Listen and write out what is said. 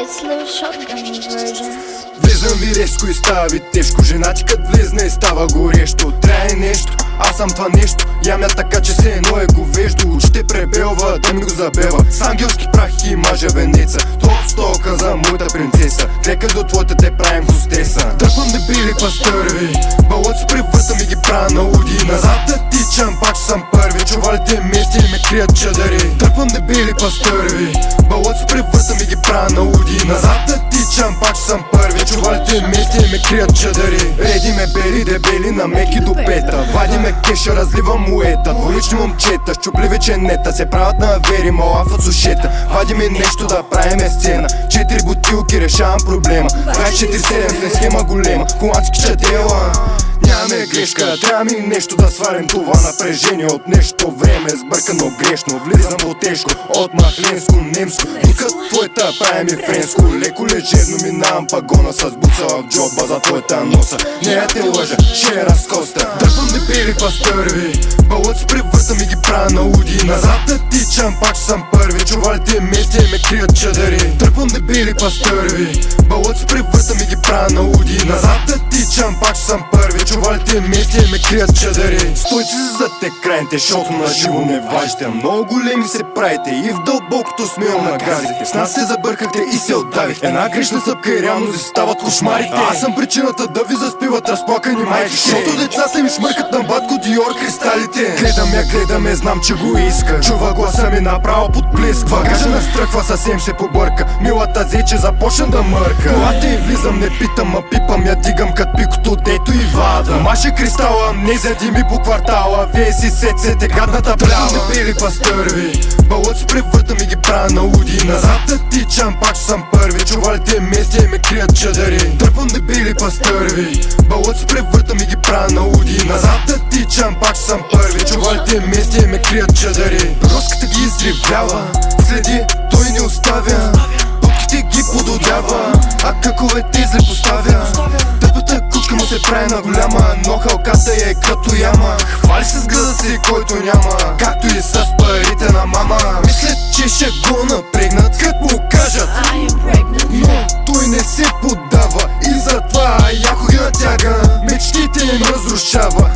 It's little shotgun versions. Влизам ви резко и става ви тежко. Жена ти кът влезне и става горещо. Трае нещо, аз съм това нещо. Ямя така, че се едно е говеждо. Очите пребелва, да ми го забева. С ангелски прах и мажа венеца. Топ стока за моята принцеса. Клека до твоята те правим хостеса. Дърпам дебили пастърви, балът се превърта ми ги правя на уди. Назад да тичам, пак че съм първи. Чувалите мести и ме крият чадъри. Дърпам дебили пастърви, балът се превърта ми ги правя на уди. Назад да тичам, пак че съм първи. Чувалите мести и ме крият чадъри. Реди ме бели дебели на меки до пета. Вади ме кеша, разливам муета. Дволични момчета, щупливи ченета се правят на вери, мала в сушета. Вади ми нещо да правиме сцена. 4 бутилки, решавам проблема. 24/7 не схема голема, холандски чадела. Нямаме грешка, трябва ми нещо да свалим това напрежение от нещо време. Сбъркано грешно, влизам по-тежко от махленско немско. Докато твоята прави ми френско. Леко лежерно минавам пагона с буца в джоба за твоята носа. Не я те лъжа, ще е разкоста. Дърпам дебели пастърви, балът се превърта ми ги правя на уди. Назад да тичам, пак че съм първи. Чувалите мести и ме крият чадъри. Дърпам дебели пастърви, балът се превърта ми ги правя на уди. Назад да тичам, пак че съм първи. Чувалите мести и ме крият чадъри. Стойте се зад те крайните, защото на живо не важите. Много големи се правите и в дълбокото смейл нагазите. С нас се забъркахте и се отдавихте. Една грешна стъпка и реално стават кошмарите. Аз съм причината да ви заспиват разплакани майки. Защото децата ми шмъркат на батко Диор кристалите. Гледам я, знам че го иска. Чува гласа ми направо подплесква. Гажа настръхва, съвсем се побърка. Милата зече започна да мърка. Колата и влизам, не питам, а пипам, я дигам кът пикото, дето и вада. Маше кристала, не задими по квартала. Вие си сецете гадната плява. Дебели пастърви, балът се превърта ми ги правя на уди. Назад да тичам, пак че съм първи. Чувалите мести и ме крият чадъри. Дърпам дебели пастърви, балът се превърта ми ги правя на уди. Назад да тичам, пак че съм първи. Чувалите мести и ме крият чадъри. Роската ги изривява, следи, той не оставя. Пъпките ги пододява, а каковете зле поставя. Тъпата кучка му се прави на голяма, но халката е като яма. Хвали се с града си, който няма, както и с парите на мама. Мислят, че ще го напрегнат, като му кажат, но той не се поддава и затова яко ги натяга. Мечтите им разрушава